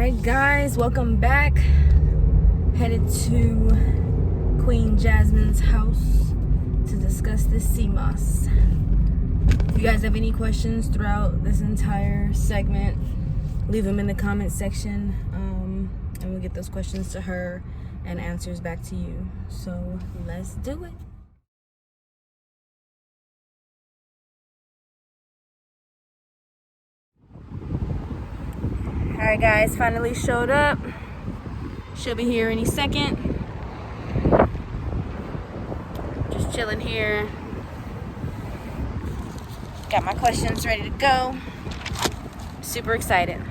Alright guys, welcome back. Headed to Queen Jasmine's house to discuss this Seamoss. If you guys have any questions throughout this entire segment, leave them in the comment section, and we'll get those questions to her and answers back to you. So let's do it. Alright guys, finally showed up. She'll be here any second. Just chilling here. Got my questions ready to go. Super excited.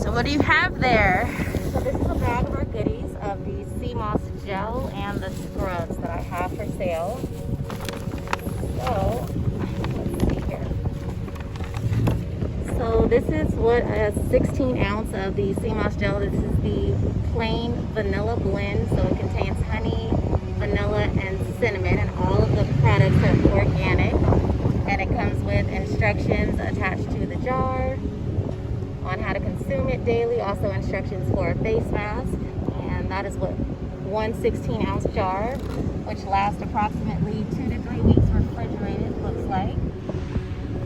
What do you have there? So this is a bag of our goodies of the Seamoss gel and the scrubs that I have for sale. So, let's see here. So this is what a 16 ounce of the Seamoss gel. This is the plain vanilla blend. So it contains honey, vanilla, and cinnamon, and all of the products are organic. And it comes with instructions attached to the jar on how to consume it daily, also instructions for a face mask, and that is what one 16-ounce jar, which lasts approximately 2 to 3 weeks refrigerated, looks like.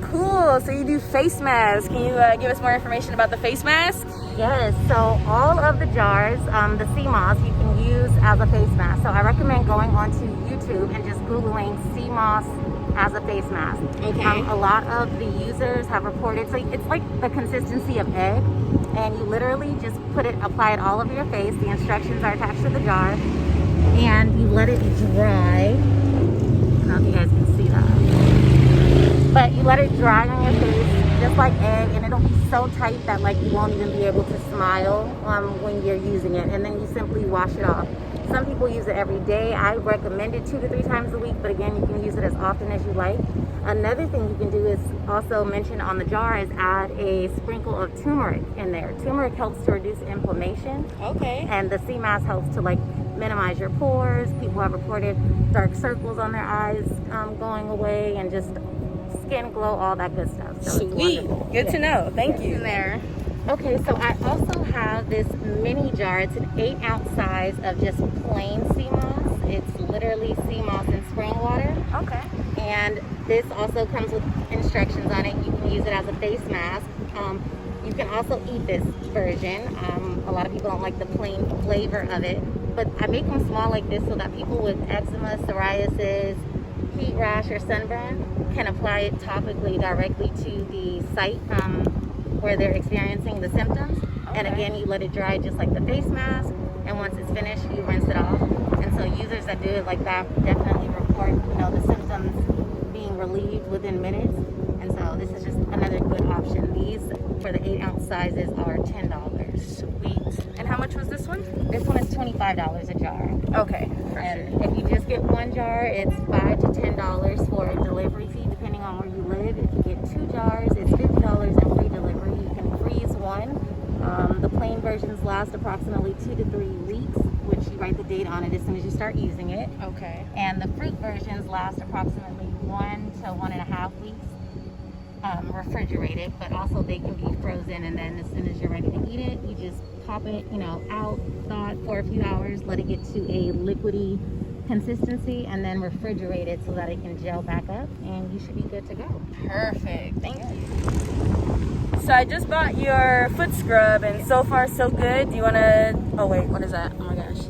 Cool, so you do face masks. Can you give us more information about the face mask? Yes, so all of the jars, the Seamoss, you can use as a face mask. So I recommend going onto YouTube and just Googling Seamoss as a face mask. Okay. A lot of the users have reported, so it's like the consistency of egg, and you literally just apply it all over your face. The instructions are attached to the jar, and you let it dry. I don't know if you guys can see that, but you let it dry on your face just like egg, and it'll be so tight that like you won't even be able to smile when you're using it, and then you simply wash it off. Some people use it every day. I recommend it 2 to 3 times a week, but again, you can use it as often as you like. Another thing you can do is also mention on the jar is add a sprinkle of turmeric in there. Turmeric helps to reduce inflammation. Okay. And the Seamoss helps to like minimize your pores. People have reported dark circles on their eyes going away, and just skin glow, all that good stuff. So sweet. Good to know. Thank you. In there. Okay, so I also have this mini jar. It's an 8-ounce size of just plain Seamoss. It's literally Seamoss in spring water. Okay. And this also comes with instructions on it. You can use it as a face mask. You can also eat this version. A lot of people don't like the plain flavor of it, but I make them small like this so that people with eczema, psoriasis, heat rash, or sunburn can apply it topically directly to the site where they're experiencing the symptoms. Okay. And again, you let it dry just like the face mask, and once it's finished, you rinse it off. And so users that do it like that definitely report, the symptoms being relieved within minutes. And so this is just another good option. These, for the 8-ounce sizes, are $10. Sweet. And how much was this one? This one is $25 a jar. Okay. And if you just get one jar, it's $5 to $10 for a delivery fee, depending on where you live. If you get 2 jars, it's $50 and free delivery. You can freeze one. The plain versions last approximately 2 to 3 weeks, which you write the date on it as soon as you start using it. Okay. And the fruit versions last approximately 1 to 1.5 weeks. Refrigerated, but also they can be frozen, and then as soon as you're ready to eat it, you just pop it out, thaw it for a few hours, let it get to a liquidy consistency, and then refrigerate it so that it can gel back up, and you should be good to go. Perfect. Thank you. So I just bought your foot scrub, and so far so good. Do you want to... Oh wait, what is that? Oh my gosh.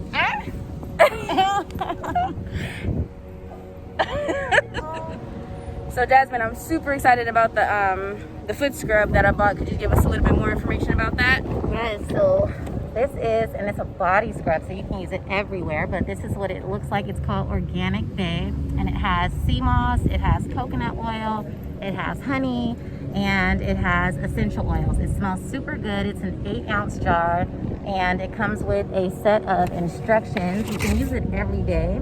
So Jasmine, I'm super excited about the foot scrub that I bought. Could you give us a little bit more information about that? Yes, so this is, and it's a body scrub, so you can use it everywhere, but this is what it looks like. It's called Organic Babe, and it has sea moss, it has coconut oil, it has honey, and it has essential oils. It smells super good. It's an 8-ounce jar, and it comes with a set of instructions. You can use it every day,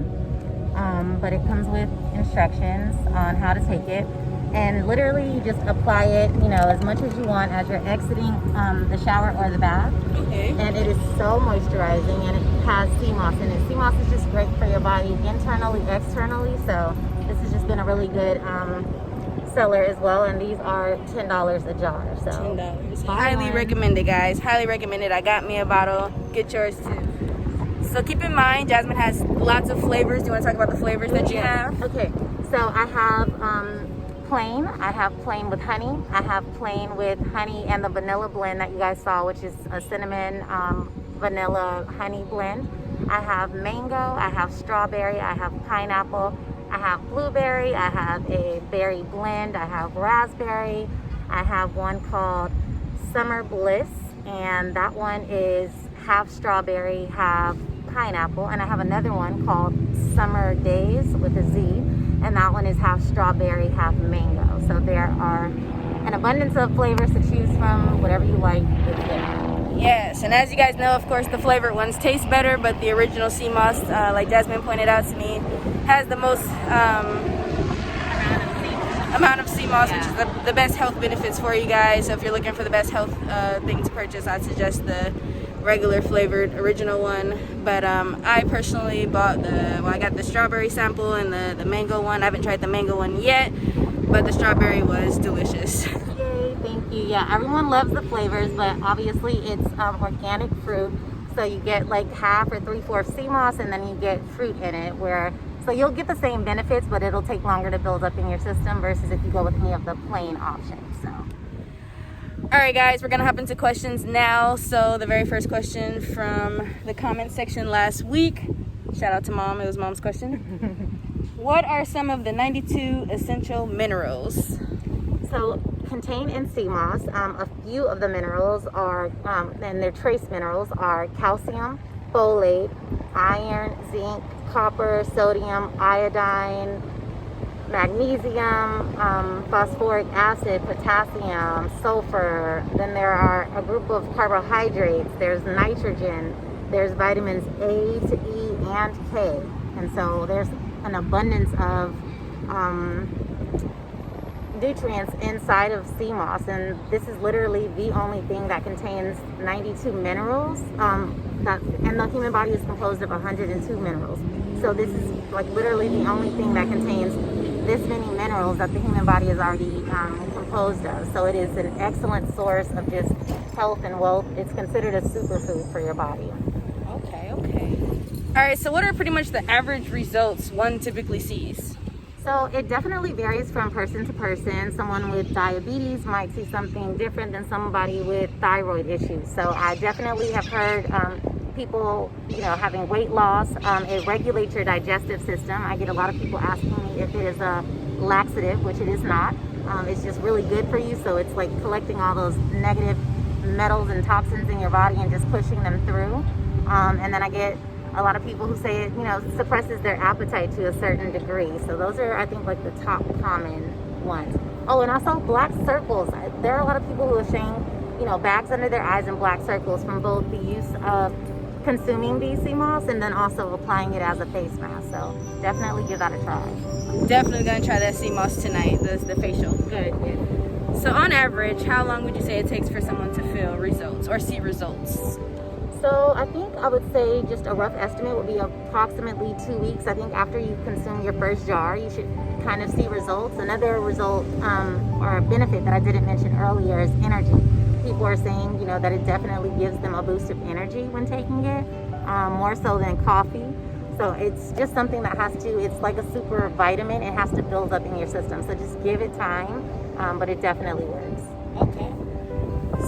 but it comes with instructions on how to take it. And literally you just apply it, you know, as much as you want as you're exiting the shower or the bath. Okay. And it is so moisturizing, and it has sea moss in it. Sea moss is just great for your body internally, externally. So this has just been a really good seller as well. And these are $10 a jar. So $10. Highly recommended, guys. Highly recommended. I got me a bottle. Get yours too. So keep in mind, Jasmine has lots of flavors. Do you want to talk about the flavors that you have? Okay. So I have plain. I have plain with honey. I have plain with honey and the vanilla blend that you guys saw, which is a cinnamon vanilla honey blend. I have mango. I have strawberry. I have pineapple. I have blueberry. I have a berry blend. I have raspberry. I have one called Summer Bliss, and that one is half strawberry, half pineapple. And I have another one called Summer Days with a Z, and that one is half strawberry, half mango. So there are an abundance of flavors to choose from. Whatever you like, it's there. Yes, and as you guys know, of course, the flavored ones taste better, but the original sea moss, like Jasmine pointed out to me, has the most amount of sea moss, which is the best health benefits for you guys. So if you're looking for the best health thing to purchase, I'd suggest the regular flavored original one. But I personally bought I got the strawberry sample and the mango one. I haven't tried the mango one yet, but the strawberry was delicious. Yay, thank you. Yeah, everyone loves the flavors, but obviously it's organic fruit. So you get like half or 3/4 sea moss, and then you get fruit in it, so you'll get the same benefits, but it'll take longer to build up in your system versus if you go with any of the plain options. So. All right, guys, we're gonna hop into questions now. So the very first question from the comment section last week, shout out to Mom, it was Mom's question. What are some of the 92 essential minerals? So contained in sea moss, a few of the minerals are, and their trace minerals are calcium, folate, iron, zinc, copper, sodium, iodine, magnesium, phosphoric acid, potassium, sulfur. Then there are a group of carbohydrates. There's nitrogen. There's vitamins A to E and K. And so there's an abundance of nutrients inside of sea moss, and this is literally the only thing that contains 92 minerals. And the human body is composed of 102 minerals. So this is like literally the only thing that contains this many minerals that the human body is already composed of. So it is an excellent source of just health and wealth. It's considered a superfood for your body. Okay. All right, so what are pretty much the average results one typically sees? So it definitely varies from person to person. Someone with diabetes might see something different than somebody with thyroid issues. So I definitely have heard people, having weight loss. It regulates your digestive system. I get a lot of people asking me if it is a laxative, which it is not. It's just really good for you. So it's like collecting all those negative metals and toxins in your body and just pushing them through. And then I get a lot of people who say it, suppresses their appetite to a certain degree. So those are, I think, like the top common ones. Oh, and also black circles. There are a lot of people who are saying, bags under their eyes and black circles from both the use of consuming the sea moss and then also applying it as a face mask. So definitely give that a try. Definitely gonna try that sea moss tonight, the facial. Good. So on average, how long would you say it takes for someone to feel results or see results? So I think I would say just a rough estimate would be approximately 2 weeks. I think after you consume your first jar, you should kind of see results. Another result or benefit that I didn't mention earlier is energy. People are saying, that it definitely gives them a boost of energy when taking it, more so than coffee. So it's just something that it's like a super vitamin. It has to build up in your system. So just give it time, but it definitely works. Okay.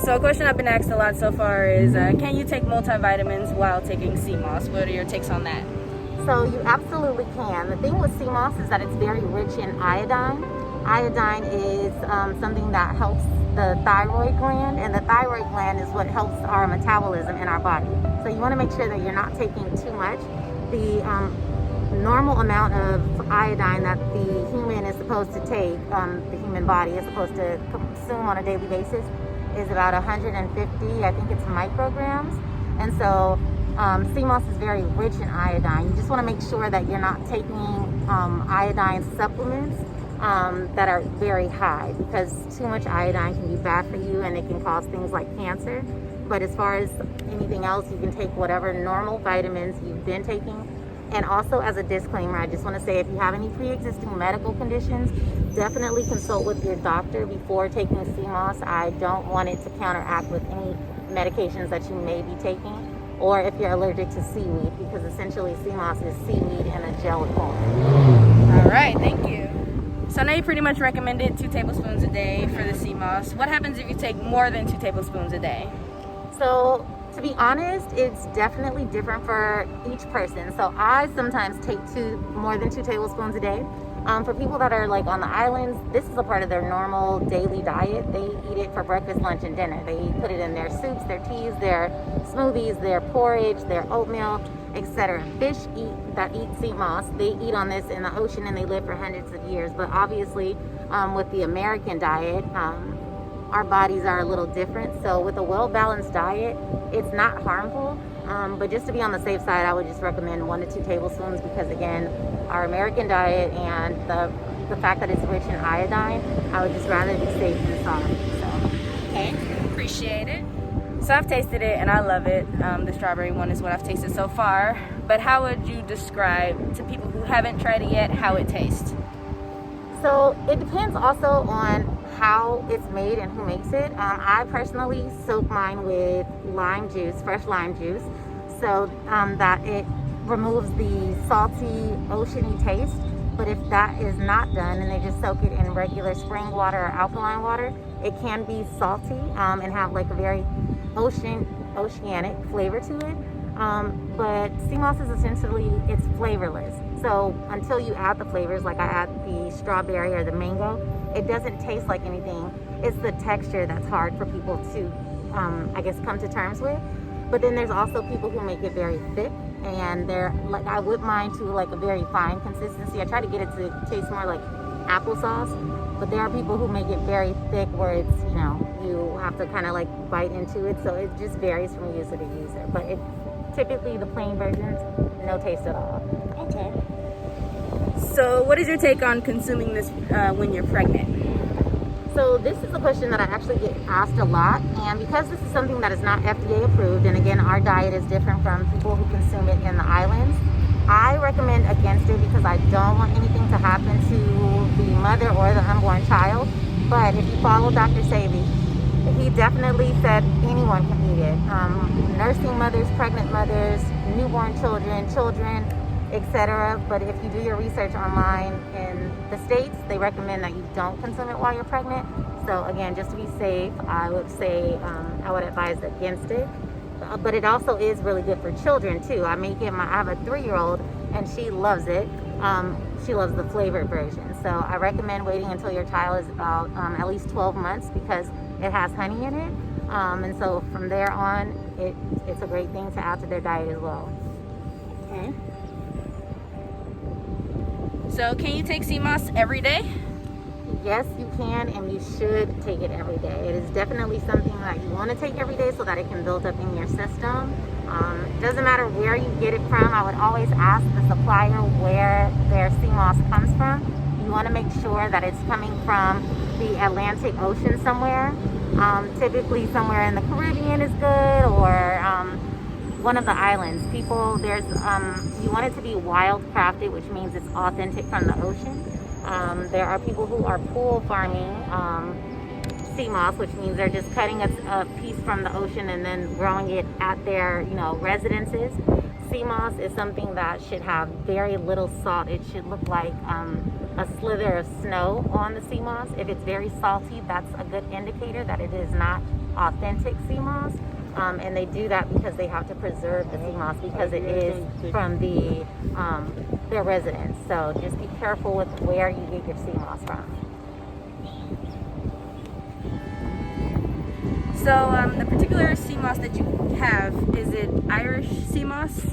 So a question I've been asked a lot so far is, can you take multivitamins while taking sea moss? What are your takes on that? So you absolutely can. The thing with sea moss is that it's very rich in iodine. Iodine is something that helps the thyroid gland, and the thyroid gland is what helps our metabolism in our body. So you want to make sure that you're not taking too much. The normal amount of iodine that the human is supposed to take, the human body is supposed to consume on a daily basis, is about 150, I think it's micrograms. And so Seamoss is very rich in iodine. You just want to make sure that you're not taking iodine supplements that are very high, because too much iodine can be bad for you and it can cause things like cancer. But as far as anything else, you can take whatever normal vitamins you've been taking. And also, as a disclaimer, I just want to say, if you have any pre-existing medical conditions, definitely consult with your doctor before taking Seamoss. I don't want it to counteract with any medications that you may be taking, or if you're allergic to seaweed, because essentially Seamoss is seaweed in a gel form. All right, thank you. So now you pretty much recommended 2 tablespoons a day for the Seamoss. What happens if you take more than 2 tablespoons a day? So, to be honest, it's definitely different for each person. So I sometimes take more than 2 tablespoons a day. For people that are like on the islands, this is a part of their normal daily diet. They eat it for breakfast, lunch, and dinner. They put it in their soups, their teas, their smoothies, their porridge, their oatmeal, etc. Fish that eat Seamoss, they eat on this in the ocean and they live for hundreds of years. But obviously, with the American diet, our bodies are a little different. So with a well-balanced diet, it's not harmful. But just to be on the safe side, I would just recommend 1 to 2 tablespoons, because again, our American diet and the fact that it's rich in iodine, I would just rather be safe than sorry. So. Okay, appreciate it. So I've tasted it and I love it. The strawberry one is what I've tasted so far. But how would you describe to people who haven't tried it yet how it tastes? So it depends also on how it's made and who makes it. I personally soak mine with lime juice, fresh lime juice, so that it removes the salty, oceany taste. But if that is not done and they just soak it in regular spring water or alkaline water, it can be salty and have like a very oceanic flavor to it. But Seamoss is essentially, it's flavorless. So until you add the flavors, like I add the strawberry or the mango, it doesn't taste like anything. It's the texture that's hard for people to, I guess, come to terms with. But then there's also people who make it very thick, and they're like, I whip mine to like a very fine consistency. I try to get it to taste more like applesauce, but there are people who make it very thick where it's, you know, you have to kind of like bite into it. So it just varies from user to user. But it typically, the plain versions, no taste at all. Okay. So what is your take on consuming this when you're pregnant? So this is a question that I actually get asked a lot, and because this is something that is not FDA approved, and again, our diet is different from people who consume it in the islands, I recommend against it because I don't want anything to happen to the mother or the unborn child. But if you follow Dr. Savy, he definitely said anyone can eat it. Nursing mothers, pregnant mothers, newborn children, etc. But if you do your research online in the States, they recommend that you don't consume it while you're pregnant. So again, just to be safe, I would say I would advise against it. But it also is really good for children too. I have a 3-year-old and she loves it. She loves the flavored version. So I recommend waiting until your child is about at least 12 months because it has honey in it. And so from there on, it's a great thing to add to their diet as well. Okay. So can you take Seamoss every day? Yes, you can, and you should take it every day. It is definitely something that you want to take every day so that it can build up in your system. It doesn't matter where you get it from. I would always ask the supplier where their Seamoss comes from. You want to make sure that it's coming from the Atlantic Ocean somewhere. Typically somewhere in the Caribbean is good, or one of the islands. You want it to be wild crafted, which means it's authentic from the ocean. There are people who are pool farming Seamoss, which means they're just cutting a piece from the ocean and then growing it at their, residences. Seamoss is something that should have very little salt. It should look like a slither of snow on the Seamoss. If it's very salty, that's a good indicator that it is not authentic Seamoss. And they do that because they have to preserve the Seamoss because it is from their residence. So just be careful with where you get your Seamoss from. So the particular Seamoss that you have, is it Irish Seamoss?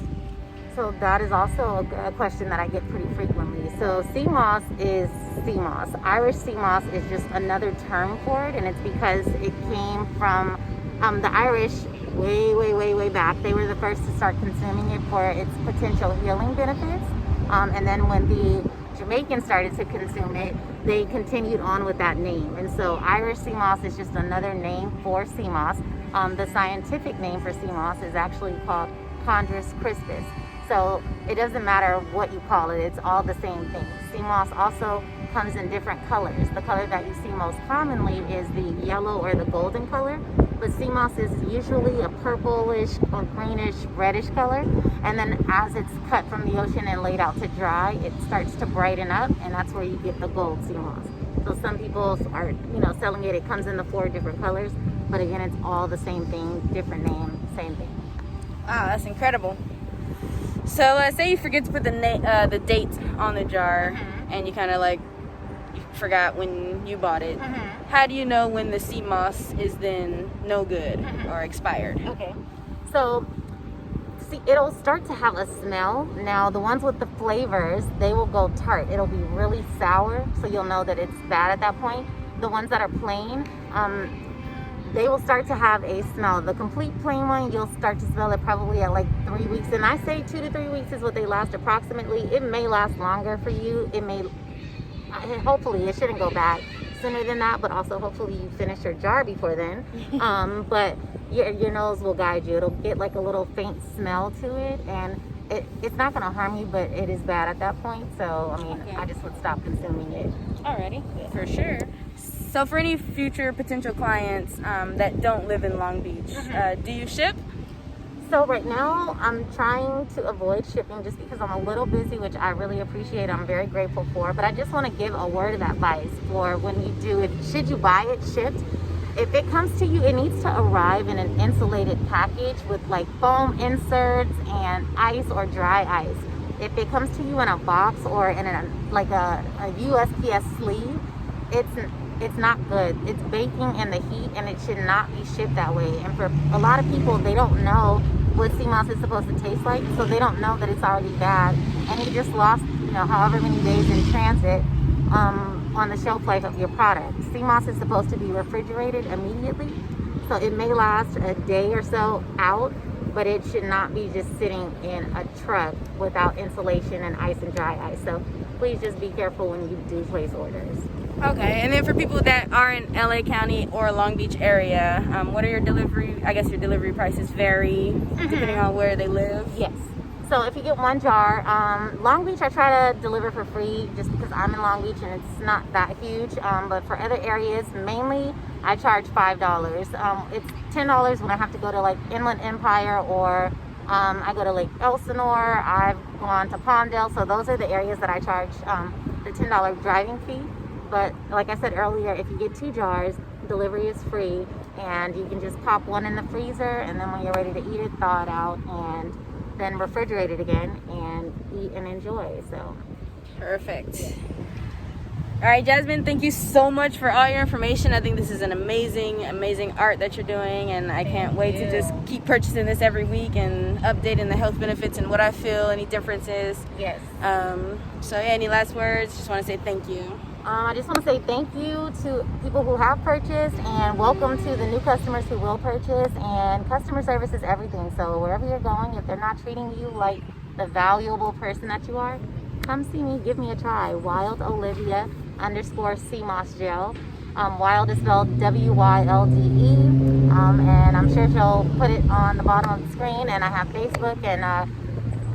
So that is also a question that I get pretty frequently. So Seamoss is Seamoss. Irish Seamoss is just another term for it, and it's because it came from the Irish way back. They were the first to start consuming it for its potential healing benefits. And then when the Jamaicans started to consume it, they continued on with that name. And so Irish Seamoss is just another name for Seamoss. The scientific name for Seamoss is actually called Chondrus crispus. So it doesn't matter what you call it, it's all the same thing. Seamoss also comes in different colors. The color that you see most commonly is the yellow or the golden color, but Seamoss is usually a purplish or greenish, reddish color. And then as it's cut from the ocean and laid out to dry, it starts to brighten up, and that's where you get the gold Seamoss. So some people are, selling it. It comes in the 4 different colors, but again, it's all the same thing, different name, same thing. Wow, that's incredible. So say you forget to put the date on the jar, and you kind of you forgot when you bought it. How do you know when the Seamoss is then no good or expired? Okay, so see, it'll start to have a smell. Now the ones with the flavors, they will go tart. It'll be really sour, so you'll know that it's bad at that point. The ones that are plain, they will start to have a smell. The complete plain one, you'll start to smell it probably at 3 weeks. And I say 2 to 3 weeks is what they last approximately. It may last longer for you. It may, hopefully it shouldn't go bad sooner than that, but also hopefully you finish your jar before then. But your nose will guide you. It'll get a little faint smell to it, and it's not gonna harm you, but it is bad at that point. So, Okay. I just would stop consuming it. Alrighty, for sure. So for any future potential clients that don't live in Long Beach, do you ship? So right now I'm trying to avoid shipping just because I'm a little busy, which I really appreciate. I'm very grateful for, but I just want to give a word of advice for when you do it. Should you buy it shipped, if it comes to you, it needs to arrive in an insulated package with foam inserts and ice or dry ice. If it comes to you in a box or in a USPS sleeve, it's not good. It's baking in the heat, and it should not be shipped that way. And for a lot of people, they don't know what Seamoss is supposed to taste like, so they don't know that it's already bad, and you just lost however many days in transit on the shelf life of your product. Seamoss is supposed to be refrigerated immediately, so it may last a day or so out, but it should not be just sitting in a truck without insulation and ice and dry ice. So please just be careful when you do place orders. Okay, and then for people that are in LA County or Long Beach area, what are your delivery prices vary depending on where they live? Yes. So if you get 1 jar, Long Beach I try to deliver for free just because I'm in Long Beach and it's not that huge. But for other areas, mainly I charge $5. It's $10 when I have to go to Inland Empire, or I go to Lake Elsinore. I've gone to Palmdale. So those are the areas that I charge the $10 driving fee. But like I said earlier, if you get 2 jars, delivery is free, and you can just pop one in the freezer, and then when you're ready to eat it, thaw it out, and then refrigerate it again and eat and enjoy. So perfect. All right, Jasmine, thank you so much for all your information. I think this is an amazing art that you're doing, and I can't wait to just keep purchasing this every week and updating the health benefits and what I feel, any differences. Yes. So yeah, any last words? Just want to say thank you. I just want to say thank you to people who have purchased, and welcome to the new customers who will purchase. And customer service is everything. So wherever you're going, if they're not treating you like the valuable person that you are, come see me, give me a try. Wild Olivia _Seamoss gel. Wild is spelled W-Y-L-D-E. And I'm sure she'll put it on the bottom of the screen. And I have Facebook, and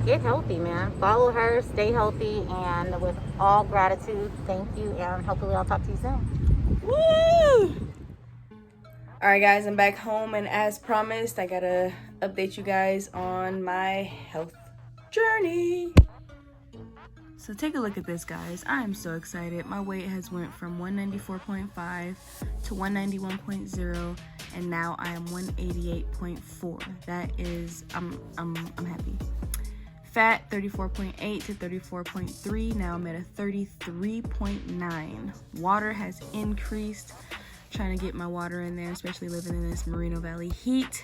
get healthy, man. Follow her, stay healthy, and with all gratitude, thank you, and hopefully I'll talk to you soon. Woo! All right, guys, I'm back home, and as promised, I gotta update you guys on my health journey. So take a look at this, guys. I am so excited. My weight has went from 194.5 to 191.0, and now I am 188.4. That is, I'm happy. Fat 34.8 to 34.3. Now I'm at a 33.9. Water has increased. Trying to get my water in there, especially living in this Moreno Valley heat.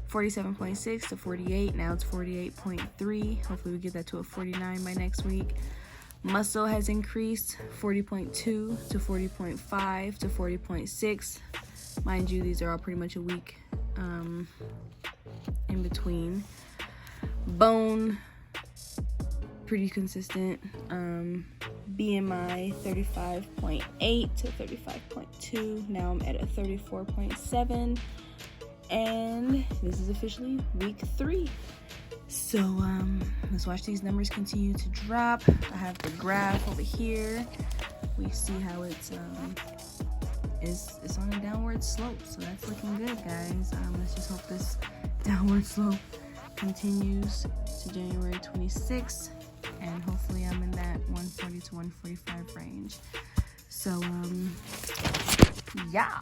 47.6 to 48. Now it's 48.3. Hopefully we get that to a 49 by next week. Muscle has increased 40.2 to 40.5 to 40.6. Mind you, these are all pretty much a week in between. Bone, pretty consistent. BMI 35.8 to 35.2. Now I'm at a 34.7. And this is officially week 3. So let's watch these numbers continue to drop. I have the graph over here. We see how it's on a downward slope, so that's looking good, guys. Let's just hope this downward slope continues to January 26th, and hopefully I'm in that 140 to 145 range. So yeah.